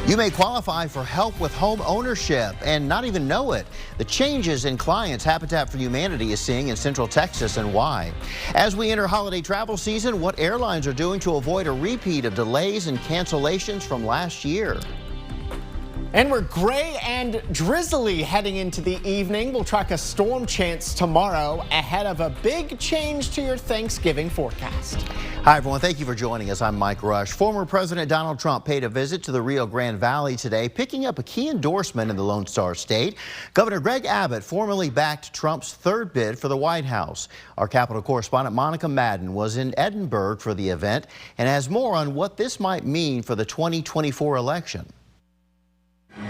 You may qualify for help with home ownership and not even know it. The changes in clients Habitat for Humanity is seeing in Central Texas and why. As we enter holiday travel season, what airlines are doing to avoid a repeat of delays and cancellations from last year. And we're gray and drizzly heading into the evening. We'll track a storm chance tomorrow ahead of a big change to your Thanksgiving forecast. Hi, everyone. Thank you for joining us. I'm Mike Rush. Former President Donald Trump paid a visit to the Rio Grande Valley today, picking up a key endorsement in the Lone Star State. Governor Greg Abbott formally backed Trump's third bid for the White House. Our Capitol correspondent Monica Madden was in Edinburgh for the event and has more on what this might mean for the 2024 election.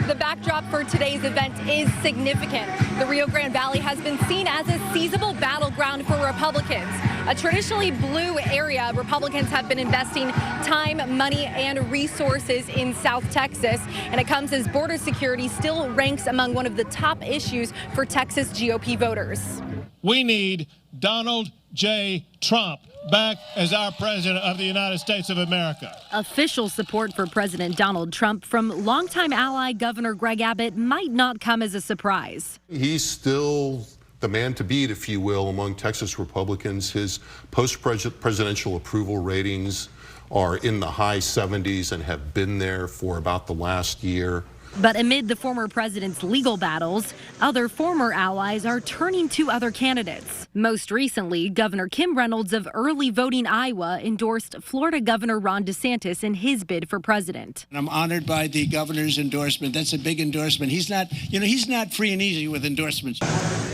The backdrop for today's event is significant. The Rio Grande Valley has been seen as a seizable battleground for Republicans. A traditionally blue area, Republicans have been investing time, money, and resources in South Texas. And it comes as border security still ranks among one of the top issues for Texas GOP voters. We need Donald J. Trump back as our president of the United States of America. Official support for President Donald Trump from longtime ally Governor Greg Abbott might not come as a surprise. He's still the man to beat, if you will, among Texas Republicans. His post-presidential approval ratings are in the high 70s and have been there for about the last year. But amid the former president's legal battles, other former allies are turning to other candidates. Most recently, Governor Kim Reynolds of early voting Iowa endorsed Florida Governor Ron DeSantis in his bid for president. I'm honored by the governor's endorsement. That's a big endorsement. He's not free and easy with endorsements.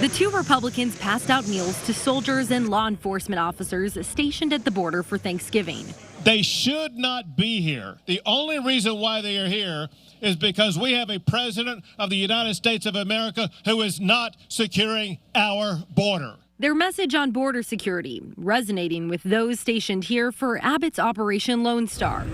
The two Republicans passed out meals to soldiers and law enforcement officers stationed at the border for Thanksgiving. They should not be here. The only reason why they are here is because we have a president of the United States of America who is not securing our border. Their message on border security resonating with those stationed here for Abbott's Operation Lone Star.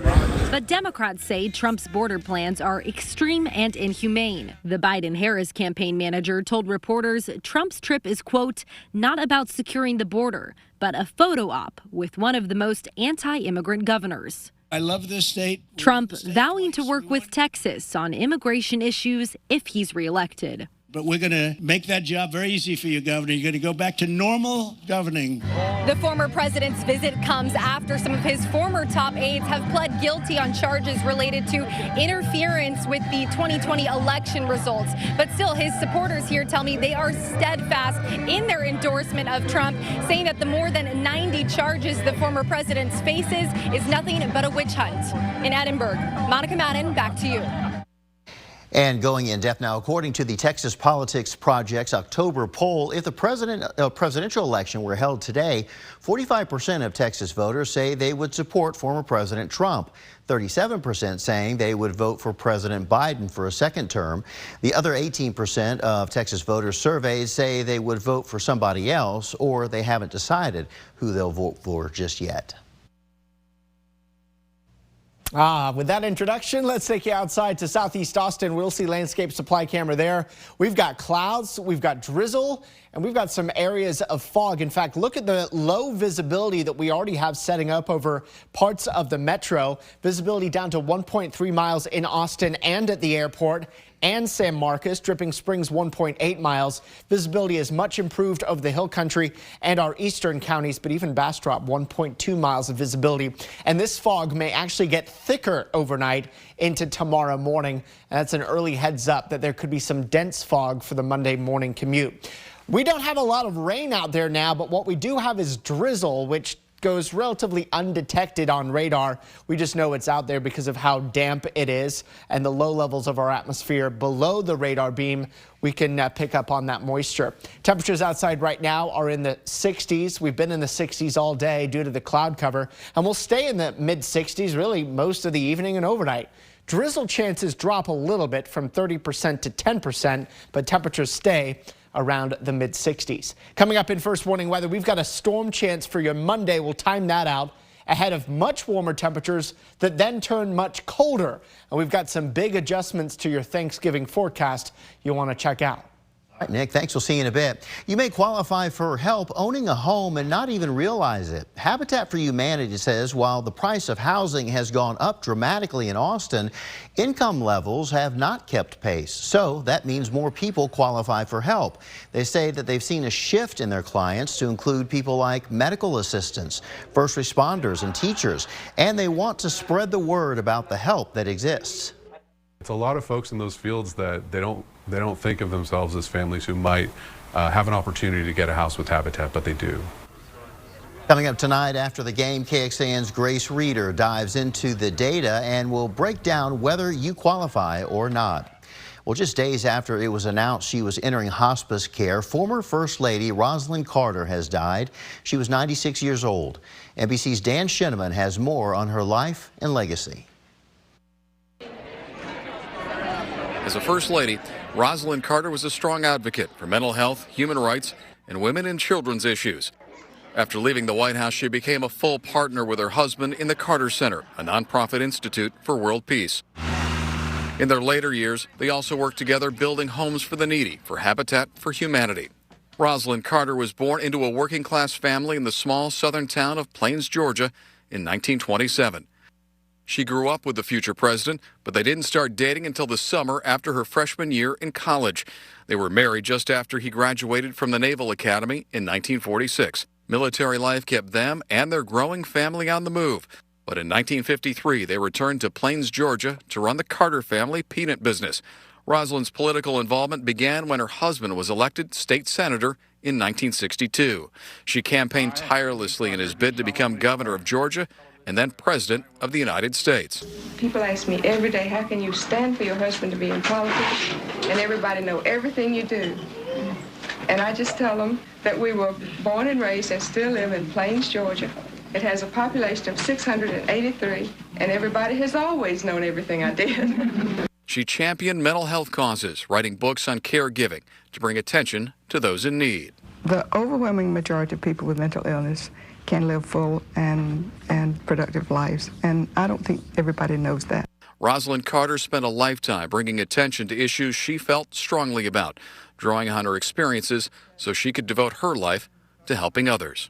But Democrats say Trump's border plans are extreme and inhumane. The Biden-Harris campaign manager told reporters Trump's trip is, quote, not about securing the border, but a photo op with one of the most anti-immigrant governors. I love this state. Trump vowing to work with Texas on immigration issues if he's reelected. But we're going to make that job very easy for you, Governor. You're going to go back to normal governing. The former president's visit comes after some of his former top aides have pled guilty on charges related to interference with the 2020 election results. But still, his supporters here tell me they are steadfast in their endorsement of Trump, saying that the more than 90 charges the former president faces is nothing but a witch hunt. In Edinburgh, Monica Madden, back to you. And going in depth now, according to the Texas Politics Project's October poll, if the presidential election were held today, 45% of Texas voters say they would support former President Trump. 37% saying they would vote for President Biden for a second term. The other 18% of Texas voters surveyed say they would vote for somebody else, or they haven't decided who they'll vote for just yet. With that introduction, let's take you outside to Southeast Austin. We'll see landscape supply camera there. We've got clouds, we've got drizzle, and we've got some areas of fog. In fact, look at the low visibility that we already have setting up over parts of the metro. Visibility down to 1.3 miles in Austin and at the airport, and San Marcos. Dripping Springs 1.8 miles. Visibility is much improved over the Hill Country and our eastern counties, but even Bastrop 1.2 miles of visibility. And this fog may actually get thicker overnight into tomorrow morning. And that's an early heads up that there could be some dense fog for the Monday morning commute. We don't have a lot of rain out there now, but what we do have is drizzle, which goes relatively undetected on radar. We just know it's out there because of how damp it is and the low levels of our atmosphere below the radar beam. We can pick up on that moisture. Temperatures outside right now are in the 60s. We've been in the 60s all day due to the cloud cover, and we'll stay in the mid 60s really most of the evening and overnight. Drizzle chances drop a little bit from 30% to 10%, but temperatures stay around the mid 60s. Coming up in First Warning Weather, we've got a storm chance for your Monday. We'll time that out ahead of much warmer temperatures that then turn much colder. And we've got some big adjustments to your Thanksgiving forecast you'll want to check out. All right, Nick, thanks. We'll see you in a bit. You may qualify for help owning a home and not even realize it. Habitat for Humanity says while the price of housing has gone up dramatically in Austin, income levels have not kept pace. So that means more people qualify for help. They say that they've seen a shift in their clients to include people like medical assistants, first responders, and teachers, and they want to spread the word about the help that exists. It's a lot of folks in those fields that they don't think of themselves as families who might have an opportunity to get a house with Habitat, but they do. Coming up tonight after the game, KXAN's Grace Reeder dives into the data and will break down whether you qualify or not. Well, just days after it was announced she was entering hospice care, former First Lady Rosalind Carter has died. She was 96 years old. NBC's Dan Shinneman has more on her life and legacy. As a First Lady, Rosalind Carter was a strong advocate for mental health, human rights, and women and children's issues. After leaving the White House, she became a full partner with her husband in the Carter Center, a nonprofit institute for world peace. In their later years, they also worked together building homes for the needy for Habitat for Humanity. Rosalind Carter was born into a working-class family in the small southern town of Plains, Georgia in 1927. She grew up with the future president, but they didn't start dating until the summer after her freshman year in college. They were married just after he graduated from the Naval Academy in 1946. Military life kept them and their growing family on the move. But in 1953, they returned to Plains, Georgia to run the Carter family peanut business. Rosalind's political involvement began when her husband was elected state senator in 1962. She campaigned tirelessly in his bid to become governor of Georgia and then President of the United States. People ask me every day, how can you stand for your husband to be in politics and everybody know everything you do? And I just tell them that we were born and raised and still live in Plains, Georgia. It has a population of 683, and everybody has always known everything I did. She championed mental health causes, writing books on caregiving to bring attention to those in need. The overwhelming majority of people with mental illness can live full and productive lives, and I don't think everybody knows that. Rosalind Carter spent a lifetime bringing attention to issues she felt strongly about, drawing on her experiences so she could devote her life to helping others.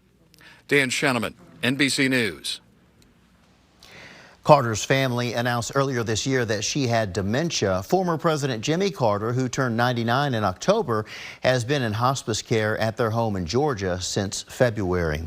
Dan Shinneman, NBC News. Carter's family announced earlier this year that she had dementia. Former President Jimmy Carter, who turned 99 in October, has been in hospice care at their home in Georgia since February.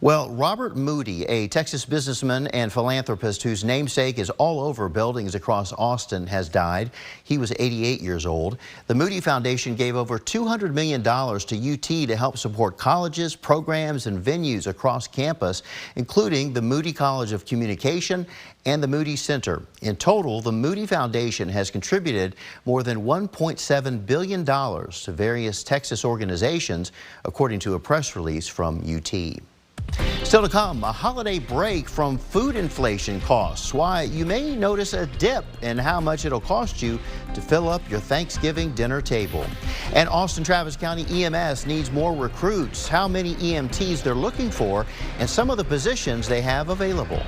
Well, Robert Moody, a Texas businessman and philanthropist whose namesake is all over buildings across Austin, has died. He was 88 years old. The Moody Foundation gave over $200 million to UT to help support colleges, programs, and venues across campus, including the Moody College of Communication and the Moody Center. In total, the Moody Foundation has contributed more than $1.7 billion to various Texas organizations, according to a press release from UT. Still to come, a holiday break from food inflation costs. Why you may notice a dip in how much it'll cost you to fill up your Thanksgiving dinner table. And Austin Travis County EMS needs more recruits, how many EMTs they're looking for, and some of the positions they have available.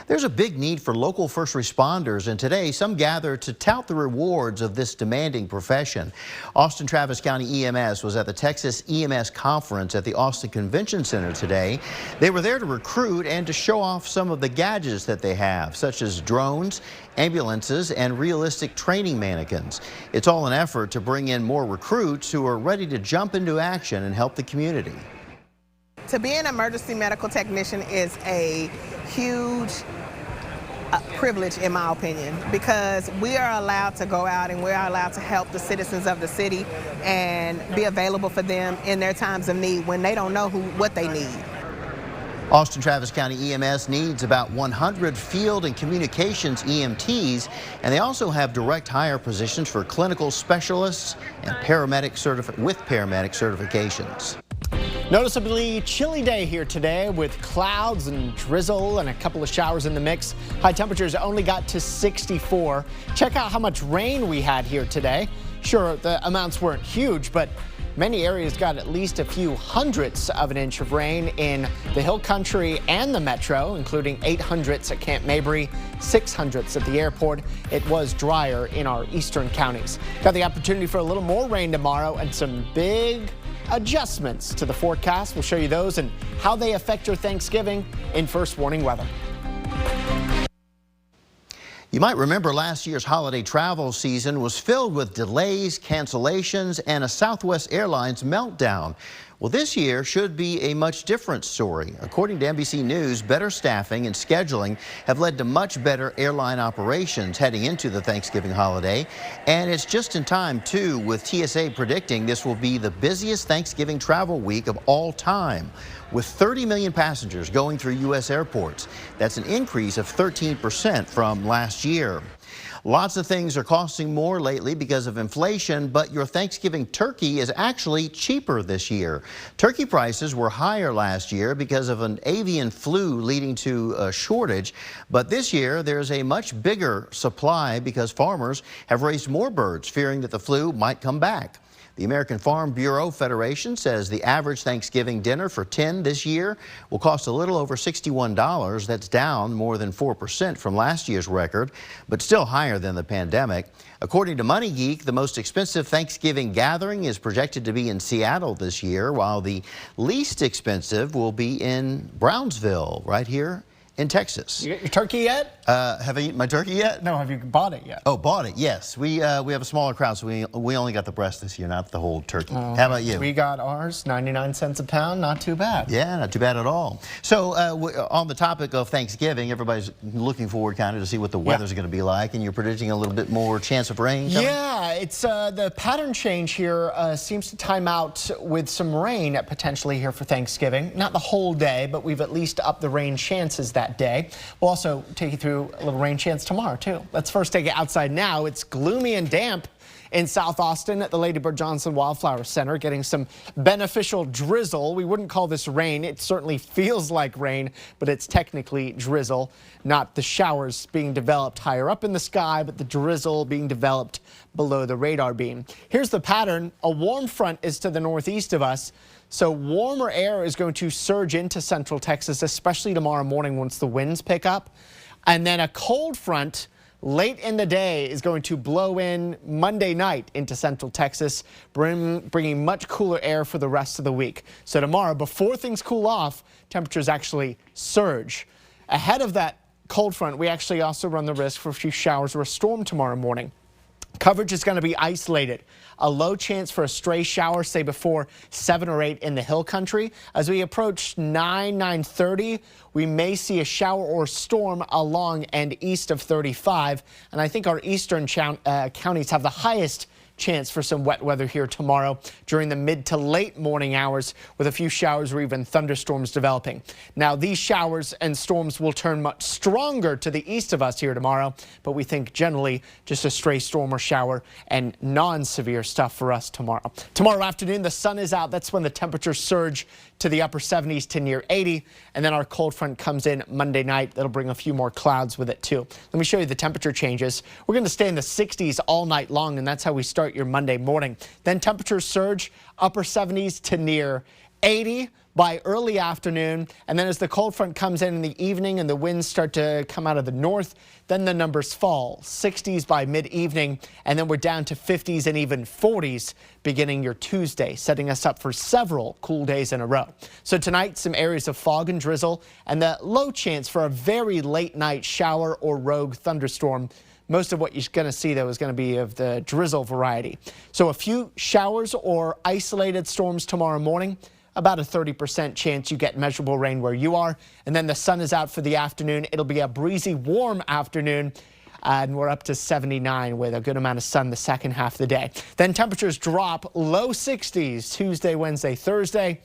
There's a big need for local first responders, and today some gather to tout the rewards of this demanding profession. Austin Travis County EMS was at the Texas EMS Conference at the Austin Convention Center today. They were there to recruit and to show off some of the gadgets that they have, such as drones, ambulances, and realistic training mannequins. It's all an effort to bring in more recruits who are ready to jump into action and help the community. To be an emergency medical technician is a huge privilege, in my opinion, because we are allowed to go out and we're allowed to help the citizens of the city and be available for them in their times of need when they don't know what they need. Austin Travis County EMS needs about 100 field and communications EMTs, and they also have direct hire positions for clinical specialists and paramedic certifications. Noticeably chilly day here today with clouds and drizzle and a couple of showers in the mix. High temperatures only got to 64. Check out how much rain we had here today. Sure, the amounts weren't huge, but Many areas got at least a few hundredths of an inch of rain in the Hill Country and the Metro, including 800ths at Camp Mabry, 600ths at the airport. It was drier in our eastern counties. Got the opportunity for a little more rain tomorrow and some big adjustments to the forecast. We'll show you those and how they affect your Thanksgiving in First Warning Weather. You might remember last year's holiday travel season was filled with delays, cancellations, and a Southwest Airlines meltdown. Well, this year should be a much different story. According to NBC News, better staffing and scheduling have led to much better airline operations heading into the Thanksgiving holiday. And it's just in time, too, with TSA predicting this will be the busiest Thanksgiving travel week of all time, with 30 million passengers going through U.S. airports. That's an increase of 13% from last year. Lots of things are costing more lately because of inflation, but your Thanksgiving turkey is actually cheaper this year. Turkey prices were higher last year because of an avian flu leading to a shortage, but this year there's a much bigger supply because farmers have raised more birds, fearing that the flu might come back. The American Farm Bureau Federation says the average Thanksgiving dinner for 10 this year will cost a little over $61. That's down more than 4% from last year's record, but still higher than the pandemic. According to Money Geek, the most expensive Thanksgiving gathering is projected to be in Seattle this year, while the least expensive will be in Brownsville, right here in Texas. You got your turkey yet? Have I eaten my turkey yet? No, have you bought it yet? Oh, bought it, yes. We have a smaller crowd, so we only got the breast this year, not the whole turkey. How about you? We got ours, 99 cents a pound, not too bad. Yeah, not too bad at all. So on the topic of Thanksgiving, everybody's looking forward kind of to see what the weather's going to be like, and you're predicting a little bit more chance of rain coming? Yeah, it's the pattern change here seems to time out with some rain potentially here for Thanksgiving. Not the whole day, but we've at least upped the rain chances that day. We'll also take you through a little rain chance tomorrow, too. Let's first take it outside now. It's gloomy and damp in South Austin at the Lady Bird Johnson Wildflower Center, getting some beneficial drizzle. We wouldn't call this rain. It certainly feels like rain, but it's technically drizzle, not the showers being developed higher up in the sky, but the drizzle being developed below the radar beam. Here's the pattern. A warm front is to the northeast of us. So warmer air is going to surge into central Texas, especially tomorrow morning once the winds pick up. And then a cold front late in the day is going to blow in Monday night into central Texas, bringing much cooler air for the rest of the week. So tomorrow, before things cool off, temperatures actually surge. Ahead of that cold front, we actually also run the risk for a few showers or a storm tomorrow morning. Coverage is going to be isolated. A low chance for a stray shower, say before 7 or 8 in the Hill Country. As we approach 9:30, we may see a shower or storm along and east of 35. And I think our eastern counties have the highest chance for some wet weather here tomorrow during the mid to late morning hours, with a few showers or even thunderstorms developing. Now, these showers and storms will turn much stronger to the east of us here tomorrow, but we think generally just a stray storm or shower and non-severe stuff for us tomorrow. Tomorrow afternoon, the sun is out. That's when the temperatures surge to the upper 70s to near 80, and then our cold front comes in Monday night. That'll bring a few more clouds with it too. Let me show you the temperature changes. We're going to stay in the 60s all night long, and that's how we start your Monday morning. Then temperatures surge upper 70s to near 80 by early afternoon, and then as the cold front comes in the evening and the winds start to come out of the north, then the numbers fall. 60s by mid-evening, and then we're down to 50s and even 40s beginning your Tuesday, setting us up for several cool days in a row. So tonight, some areas of fog and drizzle, and the low chance for a very late night shower or rogue thunderstorm. Most of what you're going to see, though, is going to be of the drizzle variety. So a few showers or isolated storms tomorrow morning. About a 30% chance you get measurable rain where you are. And then the sun is out for the afternoon. It'll be a breezy, warm afternoon. And we're up to 79 with a good amount of sun the second half of the day. Then temperatures drop low 60s Tuesday, Wednesday, Thursday.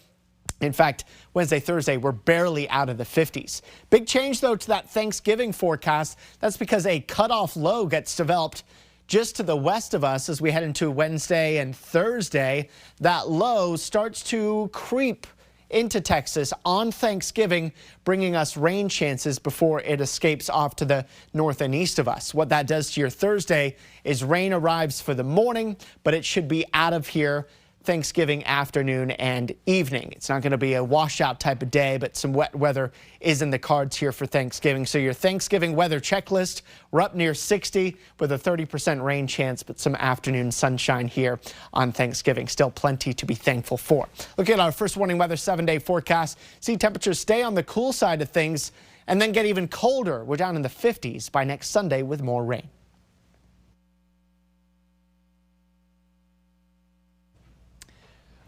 In fact, Wednesday, Thursday, we're barely out of the 50s. Big change, though, to that Thanksgiving forecast. That's because a cutoff low gets developed just to the west of us as we head into Wednesday and Thursday. That low starts to creep into Texas on Thanksgiving, bringing us rain chances before it escapes off to the north and east of us. What that does to your Thursday is rain arrives for the morning, but it should be out of here Thanksgiving afternoon and evening. It's not going to be a washout type of day, but some wet weather is in the cards here for Thanksgiving. So your Thanksgiving weather checklist, we're up near 60 with a 30% rain chance, but some afternoon sunshine here on Thanksgiving. Still plenty to be thankful for. Look at our first warning weather 7-day forecast. See temperatures stay on the cool side of things and then get even colder. We're down in the 50s by next Sunday with more rain.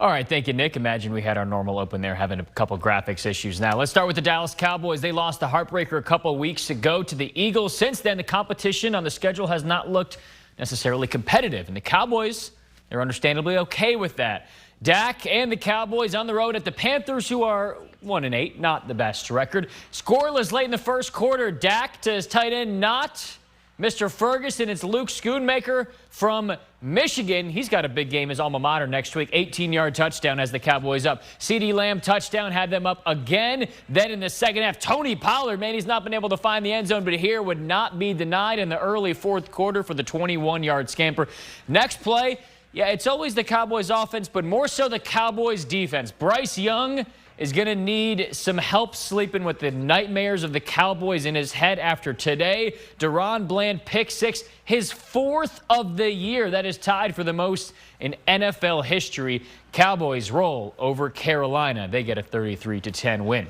All right, thank you, Nick. Imagine we had our normal open there, having a couple graphics issues now. Let's start with the Dallas Cowboys. They lost the heartbreaker a couple weeks ago to the Eagles. Since then, the competition on the schedule has not looked necessarily competitive, and the Cowboys, they're understandably okay with that. Dak and the Cowboys on the road at the Panthers, who are 1-8, not the best record. Scoreless late in the first quarter. Dak to his tight end, not Mr. Ferguson. It's Luke Schoonmaker from Michigan. He's got a big game, his alma mater, next week. 18-yard touchdown as the Cowboys up. CeeDee Lamb touchdown, had them up again. Then in the second half, Tony Pollard, man, he's not been able to find the end zone, but here would not be denied in the early fourth quarter for the 21-yard scamper. Next play, yeah, it's always the Cowboys offense, but more so the Cowboys defense. Bryce Young is going to need some help sleeping with the nightmares of the Cowboys in his head after today. Deron Bland pick six, his fourth of the year. That is tied for the most in NFL history. Cowboys roll over Carolina. They get a 33-10 win.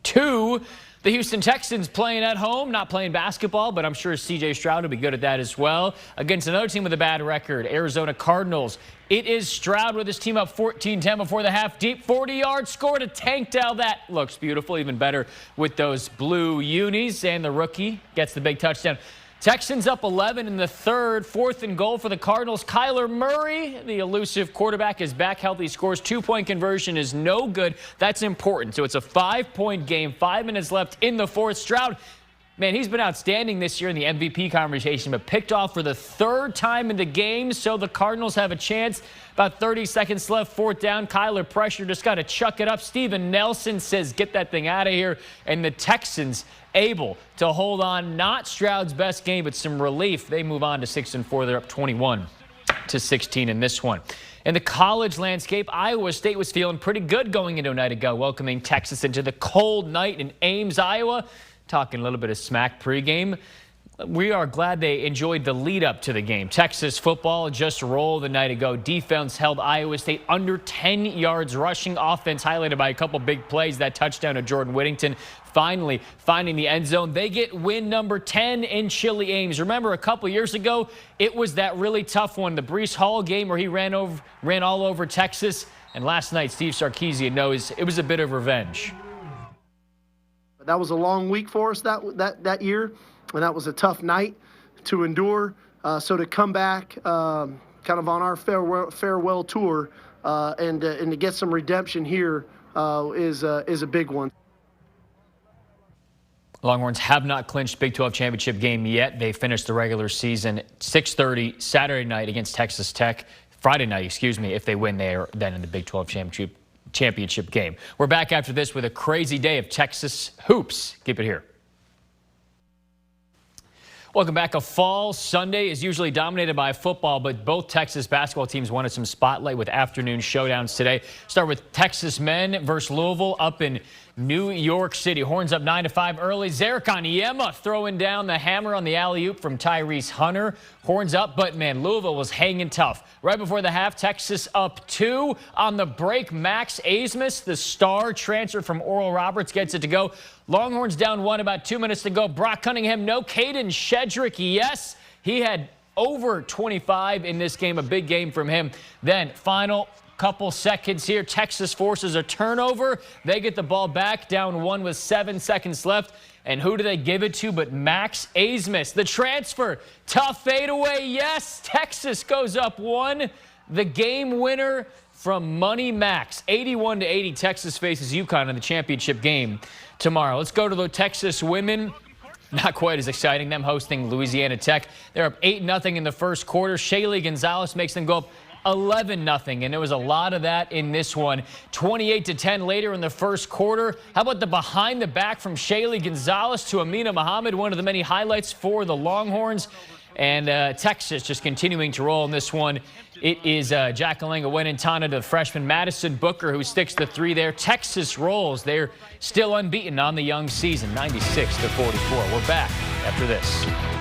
2, the Houston Texans playing at home, not playing basketball, but I'm sure C.J. Stroud will be good at that as well. Against another team with a bad record, Arizona Cardinals. It is Stroud with his team up 14-10 before the half. Deep 40-yard score to Tank Dell. That looks beautiful, even better with those blue unis. And the rookie gets the big touchdown. Texans up 11 in the third. 4th and goal for the Cardinals. Kyler Murray, the elusive quarterback, is back healthy. Scores 2-point conversion is no good. That's important. So it's a 5-point game. 5 minutes left in the fourth. Stroud, man, he's been outstanding this year in the MVP conversation, but picked off for the third time in the game, so the Cardinals have a chance. About 30 seconds left, 4th down. Kyler pressure, just got to chuck it up. Steven Nelson says, get that thing out of here. And the Texans able to hold on. Not Stroud's best game, but some relief. They move on to 6-4. They're up 21-16 in this one. In the college landscape, Iowa State was feeling pretty good going into a night ago, welcoming Texas into the cold night in Ames, Iowa. Talking a little bit of smack pregame. We are glad they enjoyed the lead up to the game. Texas football just rolled the night ago. Defense held Iowa State under 10 yards rushing. Offense highlighted by a couple big plays. That touchdown to Jordan Whittington finally finding the end zone. They get win number 10 in Chile Ames. Remember a couple years ago, it was that really tough one, the Breece Hall game where he ran all over Texas. And last night, Steve Sarkisian knows it was a bit of revenge. That was a long week for us that year, and that was a tough night to endure. So to come back kind of on our farewell tour and to get some redemption here is a big one. Longhorns have not clinched Big 12 championship game yet. They finished the regular season 6:30 Saturday night against Texas Tech. Friday night, excuse me. If they win, they are then in the Big 12 championship game. We're back after this with a crazy day of Texas hoops. Keep it here. Welcome back. A fall Sunday is usually dominated by football, but both Texas basketball teams wanted some spotlight with afternoon showdowns today. Start with Texas men versus Louisville up in New York City. Horns up 9-5 early. Zarek Onyema throwing down the hammer on the alley-oop from Tyrese Hunter. Horns up, but man, Louisville was hanging tough. Right before the half, Texas up 2. On the break, Max Abmas, the star transfer from Oral Roberts, gets it to go. Longhorns down 1, about 2 minutes to go. Brock Cunningham, no. Caden Shedrick, yes. He had over 25 in this game, a big game from him. Then final couple seconds here. Texas forces a turnover. They get the ball back, down 1 with 7 seconds left. And who do they give it to but Max Abmas, the transfer. Tough fadeaway, yes. Texas goes up 1. The game winner from Money Max. 81-80, Texas faces UConn in the championship game tomorrow. Let's go to the Texas women. Not quite as exciting. Them hosting Louisiana Tech. They're up 8-0 in the first quarter. Shaylee Gonzalez makes them go up 11-0, and there was a lot of that in this one. 28-10 later in the first quarter. How about the behind the back from Shaylee Gonzalez to Amina Muhammad, one of the many highlights for the Longhorns. And Texas just continuing to roll in this one. It is Jacqueline Wenentana to the freshman Madison Booker who sticks the three there. Texas rolls. They're still unbeaten on the young season, 96-44. We're back after this.